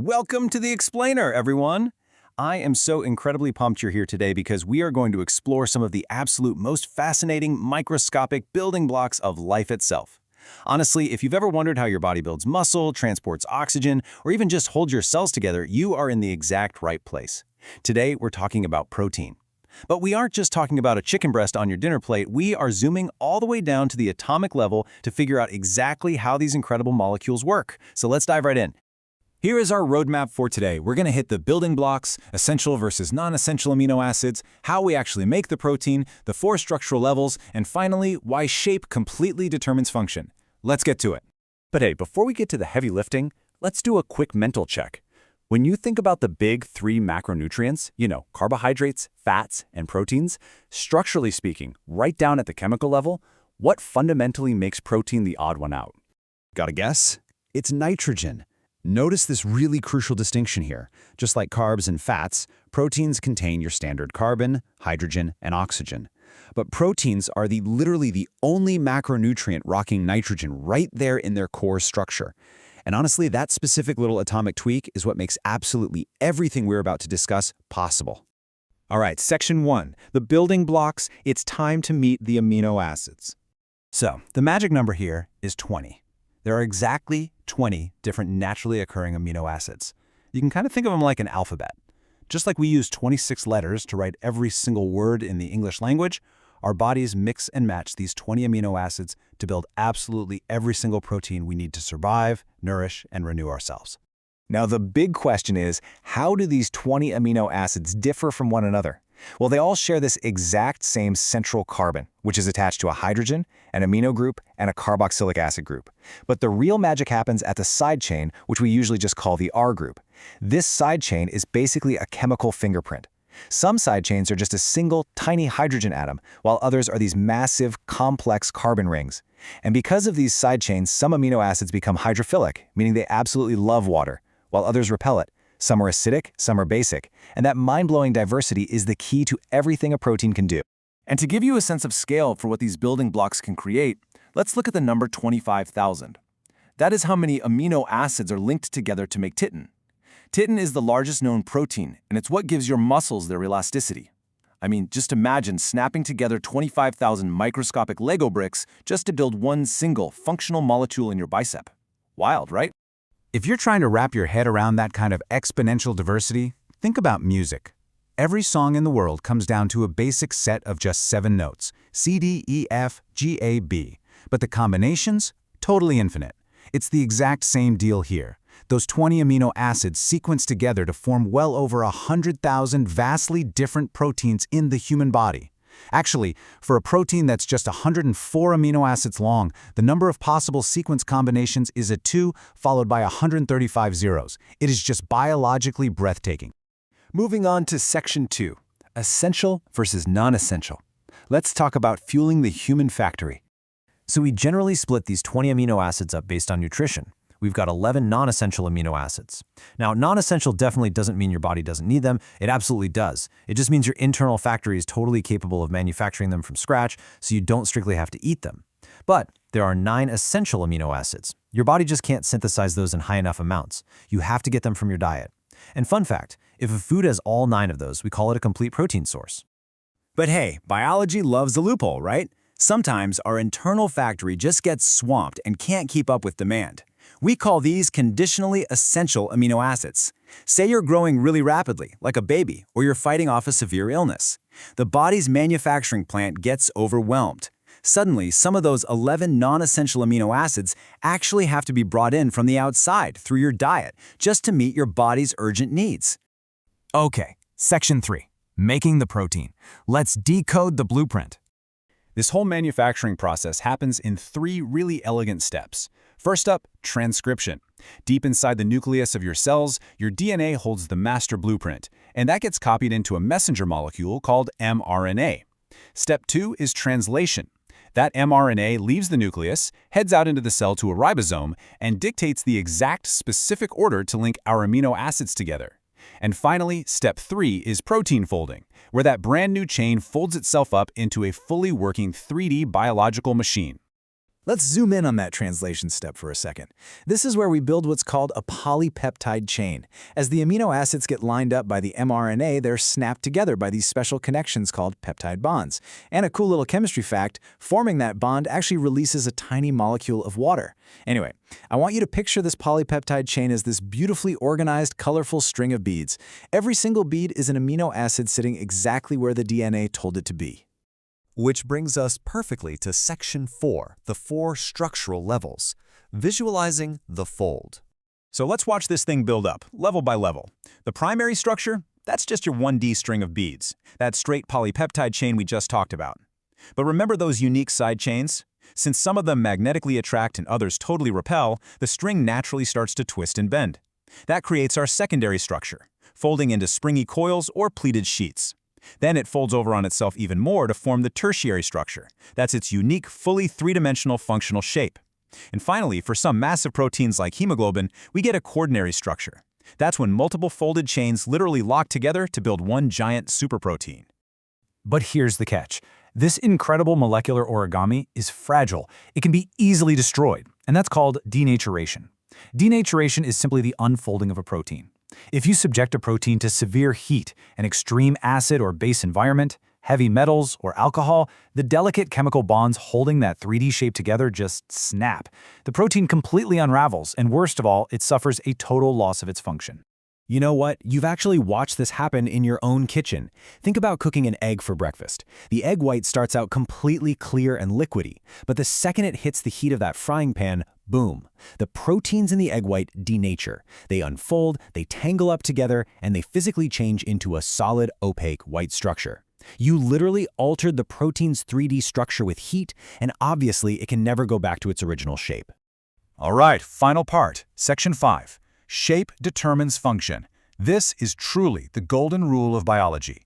Welcome to the Explainer, everyone! I am so incredibly pumped you're here today because we are going to explore some of the absolute most fascinating microscopic building blocks of life itself. Honestly, if you've ever wondered how your body builds muscle, transports oxygen, or even just holds your cells together, you are in the exact right place. Today, we're talking about protein. But we aren't just talking about a chicken breast on your dinner plate, we are zooming all the way down to the atomic level to figure out exactly how these incredible molecules work. So let's dive right in. Here is our roadmap for today. We're going to hit the building blocks, essential versus non-essential amino acids, how we actually make the protein, the 4 structural levels, and finally, why shape completely determines function. Let's get to it. But hey, before we get to the heavy lifting, let's do a quick mental check. When you think about the big 3 macronutrients, carbohydrates, fats, and proteins, structurally speaking, right down at the chemical level, what fundamentally makes protein the odd one out? Got a guess? It's nitrogen. Notice this really crucial distinction here. Just like carbs and fats, proteins contain your standard carbon, hydrogen, and oxygen. But proteins are literally the only macronutrient rocking nitrogen right there in their core structure. And honestly, that specific little atomic tweak is what makes absolutely everything we're about to discuss possible. All right, section 1, the building blocks. It's time to meet the amino acids. So, the magic number here is 20. There are exactly 20 different naturally occurring amino acids. You can kind of think of them like an alphabet. Just like we use 26 letters to write every single word in the English language, our bodies mix and match these 20 amino acids to build absolutely every single protein we need to survive, nourish, and renew ourselves. Now, the big question is, how do these 20 amino acids differ from one another? Well, they all share this exact same central carbon, which is attached to a hydrogen, an amino group, and a carboxylic acid group. But the real magic happens at the side chain, which we usually just call the R group. This side chain is basically a chemical fingerprint. Some side chains are just a single, tiny hydrogen atom, while others are these massive, complex carbon rings. And because of these side chains, some amino acids become hydrophilic, meaning they absolutely love water, while others repel it. Some are acidic, some are basic, and that mind-blowing diversity is the key to everything a protein can do. And to give you a sense of scale for what these building blocks can create, let's look at the number 25,000. That is how many amino acids are linked together to make titin. Titin is the largest known protein, and it's what gives your muscles their elasticity. I mean, just imagine snapping together 25,000 microscopic Lego bricks just to build one single functional molecule in your bicep. Wild, right? If you're trying to wrap your head around that kind of exponential diversity, think about music. Every song in the world comes down to a basic set of just 7 notes, C, D, E, F, G, A, B. But the combinations? Totally infinite. It's the exact same deal here. Those 20 amino acids sequence together to form well over 100,000 vastly different proteins in the human body. Actually, for a protein that's just 104 amino acids long, the number of possible sequence combinations is a 2 followed by 135 zeros. It is just biologically breathtaking. Moving on to section 2, essential versus non-essential. Let's talk about fueling the human factory. So we generally split these 20 amino acids up based on nutrition. We've got 11 non-essential amino acids. Now, non-essential definitely doesn't mean your body doesn't need them. It absolutely does. It just means your internal factory is totally capable of manufacturing them from scratch, so you don't strictly have to eat them. But there are 9 essential amino acids. Your body just can't synthesize those in high enough amounts. You have to get them from your diet. And fun fact, if a food has all 9 of those, we call it a complete protein source. But hey, biology loves a loophole, right? Sometimes our internal factory just gets swamped and can't keep up with demand. We call these conditionally essential amino acids. Say you're growing really rapidly, like a baby, or you're fighting off a severe illness. The body's manufacturing plant gets overwhelmed. Suddenly, some of those 11 non-essential amino acids actually have to be brought in from the outside through your diet just to meet your body's urgent needs. Okay, section 3, making the protein. Let's decode the blueprint. This whole manufacturing process happens in 3 really elegant steps. First up, transcription. Deep inside the nucleus of your cells, your DNA holds the master blueprint, and that gets copied into a messenger molecule called mRNA. Step 2 is translation. That mRNA leaves the nucleus, heads out into the cell to a ribosome, and dictates the exact specific order to link our amino acids together. And finally, step 3 is protein folding, where that brand new chain folds itself up into a fully working 3D biological machine. Let's zoom in on that translation step for a second. This is where we build what's called a polypeptide chain. As the amino acids get lined up by the mRNA, they're snapped together by these special connections called peptide bonds. And a cool little chemistry fact, forming that bond actually releases a tiny molecule of water. Anyway, I want you to picture this polypeptide chain as this beautifully organized, colorful string of beads. Every single bead is an amino acid sitting exactly where the DNA told it to be. Which brings us perfectly to Section 4, the 4 structural levels, visualizing the fold. So let's watch this thing build up, level by level. The primary structure, that's just your 1D string of beads, that straight polypeptide chain we just talked about. But remember those unique side chains? Since some of them magnetically attract and others totally repel, the string naturally starts to twist and bend. That creates our secondary structure, folding into springy coils or pleated sheets. Then it folds over on itself even more to form the tertiary structure. That's its unique, fully three-dimensional functional shape. And finally, for some massive proteins like hemoglobin, we get a quaternary structure. That's when multiple folded chains literally lock together to build one giant superprotein. But here's the catch. This incredible molecular origami is fragile. It can be easily destroyed, and that's called denaturation. Denaturation is simply the unfolding of a protein. If you subject a protein to severe heat, an extreme acid or base environment, heavy metals, or alcohol, the delicate chemical bonds holding that 3D shape together just snap. The protein completely unravels, and worst of all, it suffers a total loss of its function. You know what? You've actually watched this happen in your own kitchen. Think about cooking an egg for breakfast. The egg white starts out completely clear and liquidy, but the second it hits the heat of that frying pan, boom. The proteins in the egg white denature. They unfold, they tangle up together, and they physically change into a solid, opaque white structure. You literally altered the protein's 3D structure with heat, and obviously it can never go back to its original shape. All right, final part, Section 5. Shape determines function. This is truly the golden rule of biology.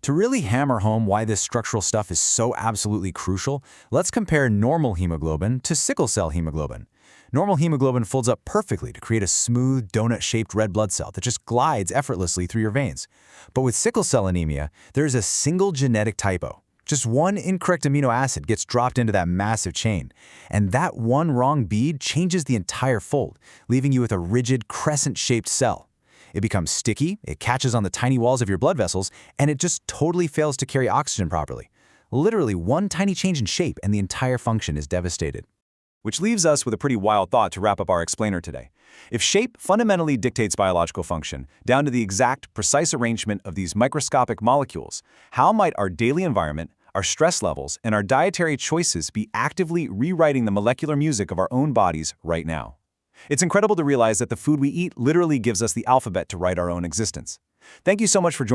To really hammer home why this structural stuff is so absolutely crucial, let's compare normal hemoglobin to sickle cell hemoglobin. Normal hemoglobin folds up perfectly to create a smooth, donut-shaped red blood cell that just glides effortlessly through your veins. But with sickle cell anemia, there's a single genetic typo. Just one incorrect amino acid gets dropped into that massive chain, and that one wrong bead changes the entire fold, leaving you with a rigid, crescent-shaped cell. It becomes sticky, it catches on the tiny walls of your blood vessels, and it just totally fails to carry oxygen properly. Literally one tiny change in shape and the entire function is devastated. Which leaves us with a pretty wild thought to wrap up our explainer today. If shape fundamentally dictates biological function, down to the exact, precise arrangement of these microscopic molecules, how might our daily environment, our stress levels, and our dietary choices be actively rewriting the molecular music of our own bodies right now? It's incredible to realize that the food we eat literally gives us the alphabet to write our own existence. Thank you so much for joining